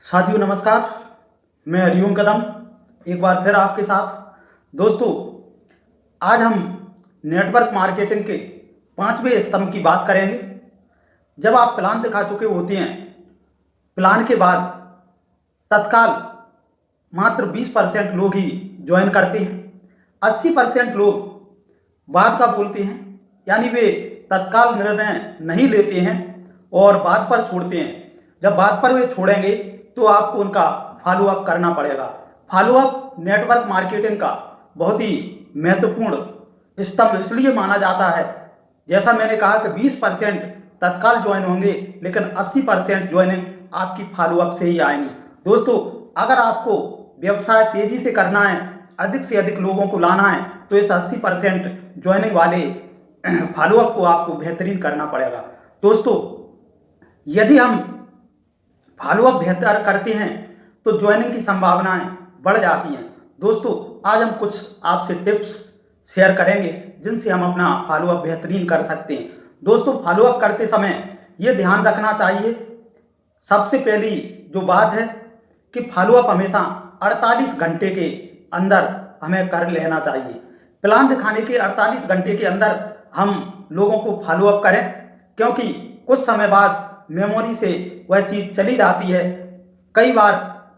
साथियों नमस्कार। मैं हरिओम कदम एक बार फिर आपके साथ। दोस्तों, आज हम नेटवर्क मार्केटिंग के 5वें स्तंभ की बात करेंगे। जब आप प्लान दिखा चुके होते हैं, प्लान के बाद तत्काल मात्र 20% लोग ही ज्वाइन करते हैं। 80% लोग बात का बोलते हैं, यानी वे तत्काल निर्णय नहीं लेते हैं और बात पर छोड़ते हैं। जब बात पर वे छोड़ेंगे तो आपको उनका फॉलोअप करना पड़ेगा। फॉलोअप नेटवर्क मार्केटिंग का बहुत ही महत्वपूर्ण स्तंभ इसलिए माना जाता है, जैसा मैंने कहा कि 20% तत्काल ज्वाइन होंगे, लेकिन 80% ज्वाइनिंग आपकी फॉलोअप से ही आएंगी। दोस्तों, अगर आपको व्यवसाय तेजी से करना है, अधिक से अधिक लोगों को लाना है, तो इस 80% ज्वाइनिंग वाले फॉलोअप को आपको बेहतरीन करना पड़ेगा। दोस्तों, यदि हम फॉलोअप बेहतर करते हैं तो ज्वाइनिंग की संभावनाएं बढ़ जाती हैं। दोस्तों, आज हम कुछ आपसे टिप्स शेयर करेंगे जिनसे हम अपना फॉलोअप बेहतरीन कर सकते हैं। दोस्तों, फॉलोअप करते समय ये ध्यान रखना चाहिए, सबसे पहली जो बात है कि फॉलोअप हमेशा 48 घंटे के अंदर हमें कर लेना चाहिए। प्लान दिखाने के 48 घंटे के अंदर हम लोगों को फॉलोअप करें, क्योंकि कुछ समय बाद मेमोरी से वह चीज़ चली जाती है। कई बार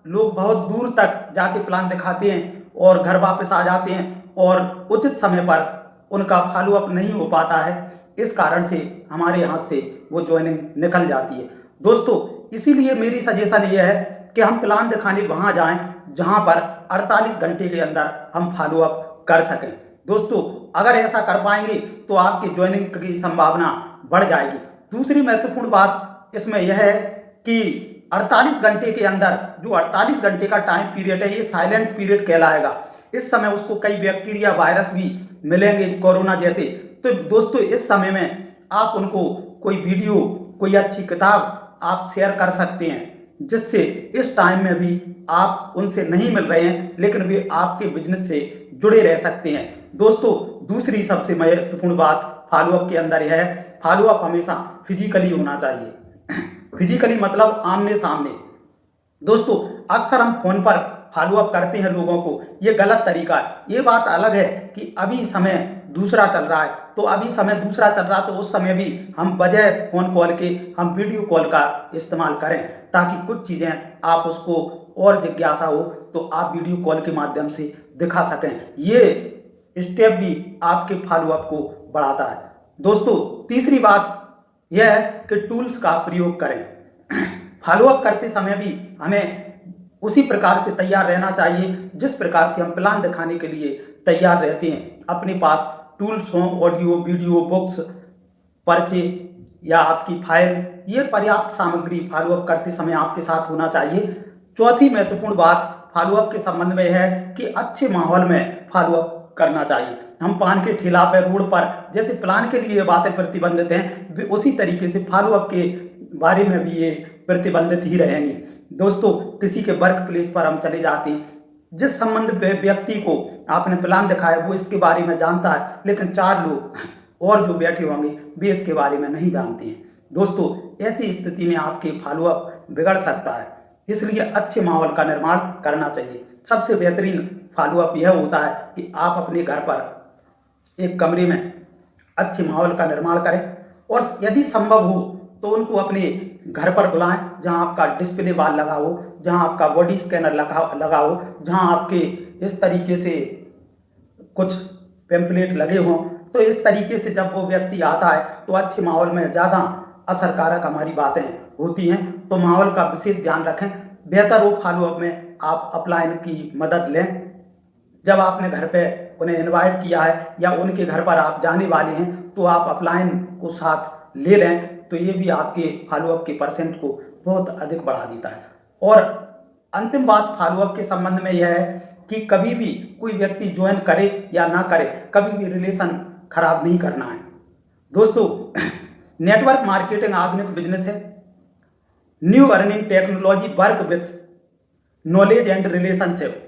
लोग बहुत दूर तक जाके प्लान दिखाते हैं और घर वापस आ जाते हैं और उचित समय पर उनका फॉलोअप नहीं हो पाता है। इस कारण से हमारे हाथ से वो ज्वाइनिंग निकल जाती है। दोस्तों, इसीलिए मेरी सजेशन ये है कि हम प्लान दिखाने वहाँ जाएं जहाँ पर 48 घंटे के अंदर हम फॉलोअप कर सकें। दोस्तों, अगर ऐसा कर पाएंगे तो आपकी ज्वाइनिंग की संभावना बढ़ जाएगी। दूसरी महत्वपूर्ण बात इसमें यह है कि 48 घंटे के अंदर जो 48 घंटे का टाइम पीरियड है, ये साइलेंट पीरियड कहलाएगा। इस समय उसको कई बैक्टीरिया वायरस भी मिलेंगे, कोरोना जैसे। तो दोस्तों, इस समय में आप उनको कोई वीडियो, कोई अच्छी किताब आप शेयर कर सकते हैं, जिससे इस टाइम में भी आप उनसे नहीं मिल रहे हैं, लेकिन वे आपके बिजनेस से जुड़े रह सकते हैं। दोस्तों, दूसरी सबसे महत्वपूर्ण बात फॉलोअप के अंदर यह है, फॉलोअप हमेशा फिजिकली होना चाहिए। फिजिकली मतलब आमने सामने। दोस्तों, अक्सर हम फोन पर फॉलोअप करते हैं लोगों को, ये गलत तरीका है। ये बात अलग है कि अभी समय दूसरा चल रहा है, तो अभी समय दूसरा चल रहा है तो उस समय भी हम बजाय फोन कॉल के हम वीडियो कॉल का इस्तेमाल करें, ताकि कुछ चीज़ें आप उसको और जिज्ञासा हो तो आप वीडियो कॉल के माध्यम से दिखा सकें। ये स्टेप भी आपके फॉलोअप को बढ़ाता है। दोस्तों, तीसरी बात यह है कि टूल्स का प्रयोग करें। फॉलोअप करते समय भी हमें उसी प्रकार से तैयार रहना चाहिए जिस प्रकार से हम प्लान दिखाने के लिए तैयार रहते हैं। अपने पास टूल्स हों, ऑडियो, वीडियो, बुक्स, पर्चे या आपकी फाइल, ये पर्याप्त सामग्री फॉलोअप करते समय आपके साथ होना चाहिए। चौथी महत्वपूर्ण बात फॉलोअप के संबंध में है कि अच्छे माहौल में फॉलोअप करना चाहिए। हम पान के ठेला पर, रोड पर, जैसे प्लान के लिए ये बातें प्रतिबंधित हैं, उसी तरीके से फॉलोअप के बारे में भी ये प्रतिबंधित ही रहेंगी। दोस्तों, किसी के वर्क प्लेस पर हम चले जाते हैं, जिस संबंध व्यक्ति को आपने प्लान दिखाया वो इसके बारे में जानता है, लेकिन 4 लोग और जो बैठे होंगे वे इसके बारे में नहीं जानते हैं। दोस्तों, ऐसी स्थिति में आपके फॉलोअप बिगड़ सकता है, इसलिए अच्छे माहौल का निर्माण करना चाहिए। सबसे बेहतरीन फॉलोअप यह होता है कि आप अपने घर पर एक कमरे में अच्छे माहौल का निर्माण करें और यदि संभव हो तो उनको अपने घर पर बुलाएं, जहां आपका डिस्प्ले वॉल लगा हो, जहां आपका बॉडी स्कैनर लगा हो, जहां आपके इस तरीके से कुछ पेम्पलेट लगे हों। तो इस तरीके से जब वो व्यक्ति आता है तो अच्छे माहौल में ज़्यादा असरकारक हमारी बातें होती हैं। तो माहौल का विशेष ध्यान रखें। बेहतर हो फॉलोअप में आप अपलाइन की मदद लें। जब आपने घर पे उन्हें इनवाइट किया है या उनके घर पर आप जाने वाले हैं तो आप अपलाइन को साथ ले लें, तो ये भी आपके फॉलोअप के परसेंट को बहुत अधिक बढ़ा देता है। और अंतिम बात फॉलोअप के संबंध में यह है कि कभी भी कोई व्यक्ति ज्वाइन करे या ना करे, कभी भी रिलेशन खराब नहीं करना है। दोस्तों, नेटवर्क मार्केटिंग आधुनिक बिजनेस है। New earning technology work with knowledge and relationship,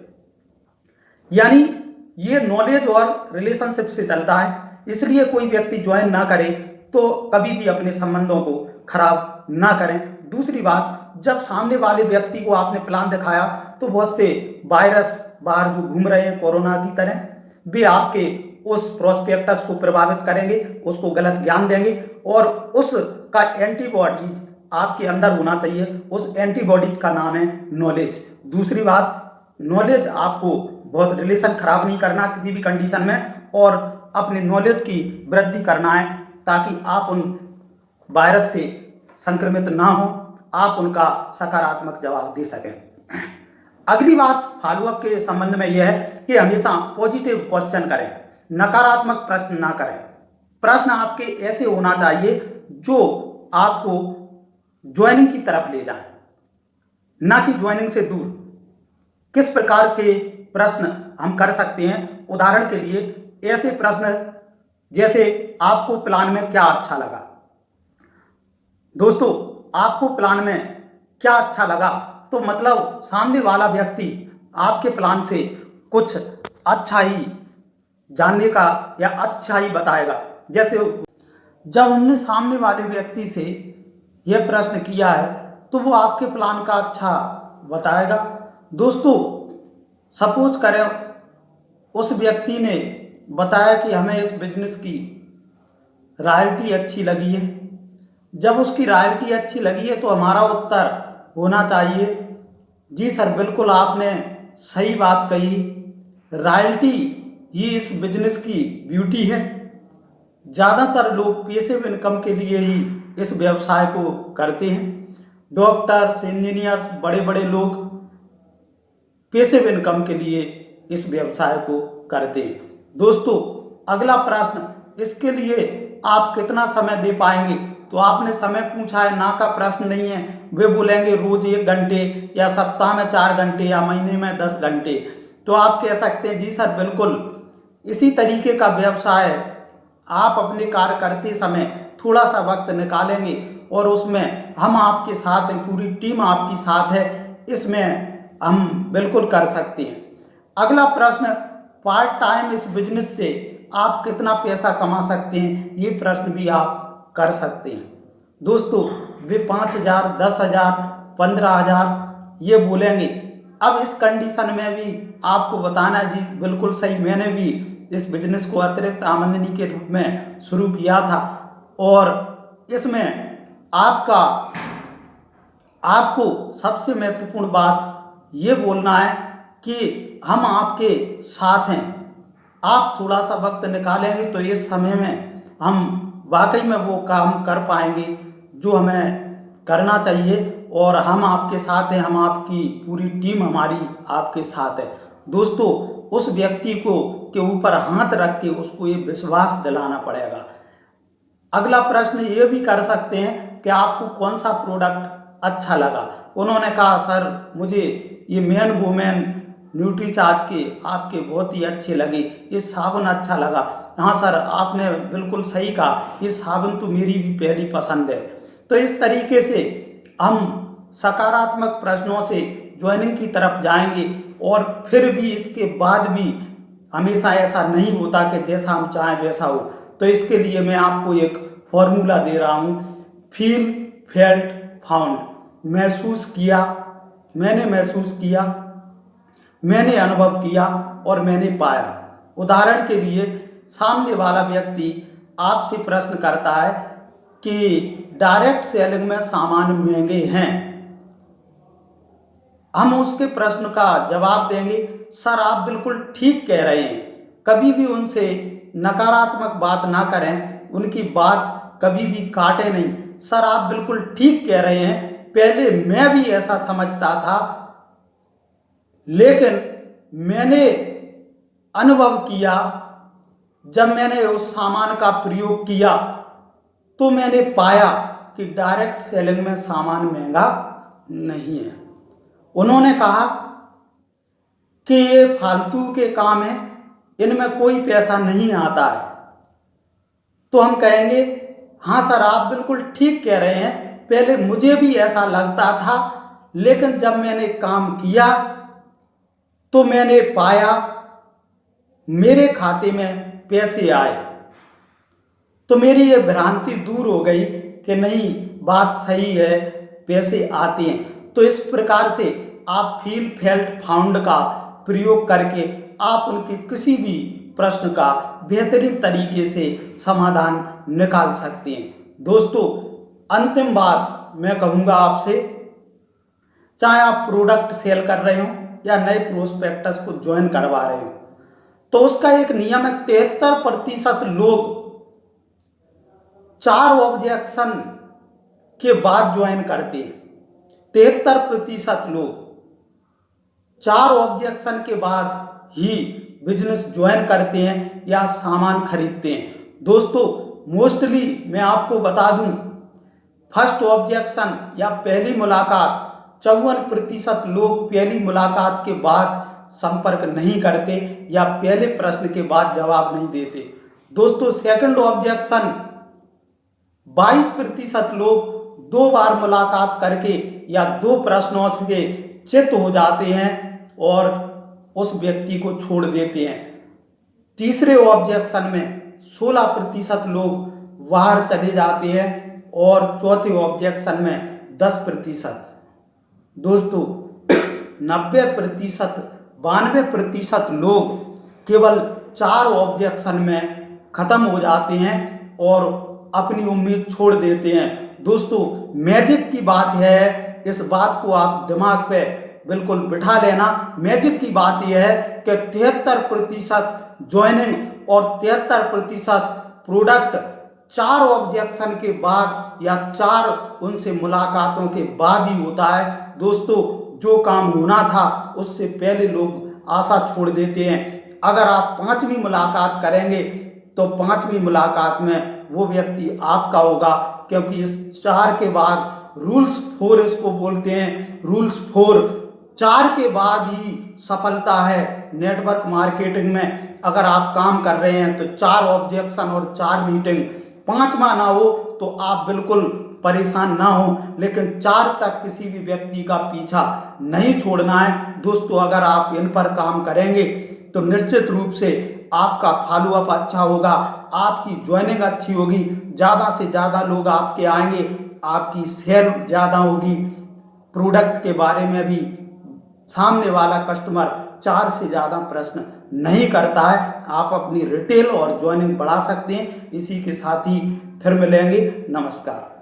यानी ये नॉलेज और रिलेशनशिप से चलता है। इसलिए कोई व्यक्ति ज्वाइन ना करे तो कभी भी अपने संबंधों को खराब ना करें। दूसरी बात, जब सामने वाले व्यक्ति को आपने प्लान दिखाया तो बहुत से वायरस बाहर जो घूम रहे हैं कोरोना की तरह, वे आपके उस प्रोस्पेक्टस को प्रभावित करेंगे, उसको गलत ज्ञान देंगे और उसका एंटीबॉडीज आपके अंदर होना चाहिए। उस एंटीबॉडीज का नाम है नॉलेज। दूसरी बात, नॉलेज आपको बहुत रिलेशन खराब नहीं करना किसी भी कंडीशन में, और अपने नॉलेज की वृद्धि करना है ताकि आप उन वायरस से संक्रमित ना हो, आप उनका सकारात्मक जवाब दे सकें। अगली बात फॉलोअप के संबंध में यह है कि हमेशा पॉजिटिव क्वेश्चन करें, नकारात्मक प्रश्न ना करें। प्रश्न आपके ऐसे होना चाहिए जो आपको ज्वाइनिंग की तरफ ले जाए, ना कि ज्वाइनिंग से दूर। किस प्रकार के प्रश्न हम कर सकते हैं? उदाहरण के लिए ऐसे प्रश्न जैसे आपको प्लान में क्या अच्छा लगा। दोस्तों, आपको प्लान में क्या अच्छा लगा तो मतलब सामने वाला व्यक्ति आपके प्लान से कुछ अच्छा ही जानने का या अच्छा ही बताएगा। जैसे जब हमने सामने वाले व्यक्ति से यह प्रश्न किया है तो वो आपके प्लान का अच्छा बताएगा। दोस्तों, सपोज करें उस व्यक्ति ने बताया कि हमें इस बिजनेस की रॉयल्टी अच्छी लगी है। जब उसकी रॉयल्टी अच्छी लगी है तो हमारा उत्तर होना चाहिए, जी सर बिल्कुल आपने सही बात कही, रॉयल्टी ही इस बिजनेस की ब्यूटी है। ज़्यादातर लोग पैसिव इनकम के लिए ही इस व्यवसाय को करते हैं। डॉक्टर्स, इंजीनियर्स, बड़े बड़े लोग पैसिव इनकम के लिए इस व्यवसाय को करते हैं। दोस्तों, अगला प्रश्न, इसके लिए आप कितना समय दे पाएंगे? तो आपने समय पूछा है, ना का प्रश्न नहीं है। वे बोलेंगे रोज 1 घंटे या सप्ताह में 4 घंटे या महीने में 10 घंटे। तो आप कह सकते हैं जी सर बिल्कुल इसी तरीके का व्यवसाय आप अपने कार्य करते समय थोड़ा सा वक्त निकालेंगे और उसमें हम आपके साथ हैं, पूरी टीम आपकी साथ है, इसमें हम बिल्कुल कर सकते हैं। अगला प्रश्न, पार्ट टाइम इस बिजनेस से आप कितना पैसा कमा सकते हैं? ये प्रश्न भी आप कर सकते हैं। दोस्तों, वे 5,000, 10,000, 15,000 ये बोलेंगे। अब इस कंडीशन में भी आपको बताना है, जी बिल्कुल सही, मैंने भी इस बिजनेस को अतिरिक्त आमदनी के रूप में शुरू किया था और इसमें आपको सबसे महत्वपूर्ण बात ये बोलना है कि हम आपके साथ हैं। आप थोड़ा सा वक्त निकालेंगे तो इस समय में हम वाकई में वो काम कर पाएंगे जो हमें करना चाहिए, और हम आपके साथ हैं, हम आपकी पूरी टीम हमारी आपके साथ है। दोस्तों, उस व्यक्ति को के ऊपर हाथ रख के उसको ये विश्वास दिलाना पड़ेगा। अगला प्रश्न ये भी कर सकते हैं कि आपको कौन सा प्रोडक्ट अच्छा लगा। उन्होंने कहा सर मुझे ये मैन वुमेन न्यूट्रीचार्ज के आपके बहुत ही अच्छे लगे, ये साबुन अच्छा लगा। हाँ सर आपने बिल्कुल सही कहा, ये साबुन तो मेरी भी पहली पसंद है। तो इस तरीके से हम सकारात्मक प्रश्नों से ज्वाइनिंग की तरफ जाएंगे, और फिर भी इसके बाद भी हमेशा ऐसा नहीं होता कि जैसा हम चाहें वैसा हो। तो इसके लिए मैं आपको एक फॉर्मूला दे रहा हूँ, फील, फेल्ट, फाउंड। महसूस किया, मैंने महसूस किया, मैंने अनुभव किया और मैंने पाया। उदाहरण के लिए सामने वाला व्यक्ति आपसे प्रश्न करता है कि डायरेक्ट सेलिंग में सामान महंगे हैं। हम उसके प्रश्न का जवाब देंगे, सर आप बिल्कुल ठीक कह रहे हैं, कभी भी उनसे नकारात्मक बात ना करें, उनकी बात कभी भी काटे नहीं। सर आप बिल्कुल ठीक कह रहे हैं, पहले मैं भी ऐसा समझता था, लेकिन मैंने अनुभव किया, जब मैंने उस सामान का प्रयोग किया तो मैंने पाया कि डायरेक्ट सेलिंग में सामान महंगा नहीं है। उन्होंने कहा कि ये फालतू के काम है, इनमें कोई पैसा नहीं आता है। तो हम कहेंगे हाँ सर आप बिल्कुल ठीक कह रहे हैं, पहले मुझे भी ऐसा लगता था, लेकिन जब मैंने काम किया तो मैंने पाया मेरे खाते में पैसे आए, तो मेरी ये भ्रांति दूर हो गई कि नहीं बात सही है, पैसे आते हैं। तो इस प्रकार से आप फील फेल्ट फाउंड का प्रयोग करके आप उनके किसी भी प्रश्न का बेहतरीन तरीके से समाधान निकाल सकते हैं। दोस्तों, अंतिम बात मैं कहूँगा आपसे, चाहे आप प्रोडक्ट सेल कर रहे हो या नए प्रोस्पेक्टस को ज्वाइन करवा रहे हो, तो उसका एक नियम है, 73% लोग 4 ऑब्जेक्शन के बाद ज्वाइन करते हैं। 73% लोग 4 ऑब्जेक्शन के बाद ही बिजनेस ज्वाइन करते हैं या सामान खरीदते हैं। दोस्तों, मोस्टली मैं आपको बता दूं, फर्स्ट ऑब्जेक्शन या पहली मुलाकात 54% लोग पहली मुलाकात के बाद संपर्क नहीं करते या पहले प्रश्न के बाद जवाब नहीं देते। दोस्तों, सेकंड ऑब्जेक्शन 22% लोग 2 बार मुलाकात करके या 2 प्रश्नों से चित हो जाते हैं और उस व्यक्ति को छोड़ देते हैं। तीसरे ऑब्जेक्शन में 16% लोग बाहर चले जाते हैं और चौथे ऑब्जेक्शन में 10%। दोस्तों, 90% 92% लोग केवल 4 ऑब्जेक्शन में ख़त्म हो जाते हैं और अपनी उम्मीद छोड़ देते हैं। दोस्तों, मैजिक की बात है, इस बात को आप दिमाग पे बिल्कुल बिठा लेना। मैजिक की बात यह है कि 73% ज्वाइनिंग और 73% प्रोडक्ट 4 ऑब्जेक्शन के बाद या 4 उनसे मुलाकातों के बाद ही होता है। दोस्तों, जो काम होना था उससे पहले लोग आशा छोड़ देते हैं। अगर आप 5वीं मुलाकात करेंगे तो 5वीं मुलाकात में वो व्यक्ति आपका होगा, क्योंकि इस 4 के बाद रूल्स 4 इसको बोलते हैं। रूल्स 4, 4 के बाद ही सफलता है नेटवर्क मार्केटिंग में। अगर आप काम कर रहे हैं तो 4 ऑब्जेक्शन और 4 मीटिंग, 5वां ना हो तो आप बिल्कुल परेशान ना हो, लेकिन 4 तक किसी भी व्यक्ति का पीछा नहीं छोड़ना है। दोस्तों, अगर आप इन पर काम करेंगे तो निश्चित रूप से आपका फॉलोअप अच्छा होगा, आपकी ज्वाइनिंग अच्छी होगी, ज़्यादा से ज़्यादा लोग आपके आएंगे, आपकी सेल ज़्यादा होगी। प्रोडक्ट के बारे में भी सामने वाला कस्टमर 4 से ज़्यादा प्रश्न नहीं करता है। आप अपनी रिटेल और ज्वाइनिंग बढ़ा सकते हैं। इसी के साथ ही फिर मिलेंगे। नमस्कार।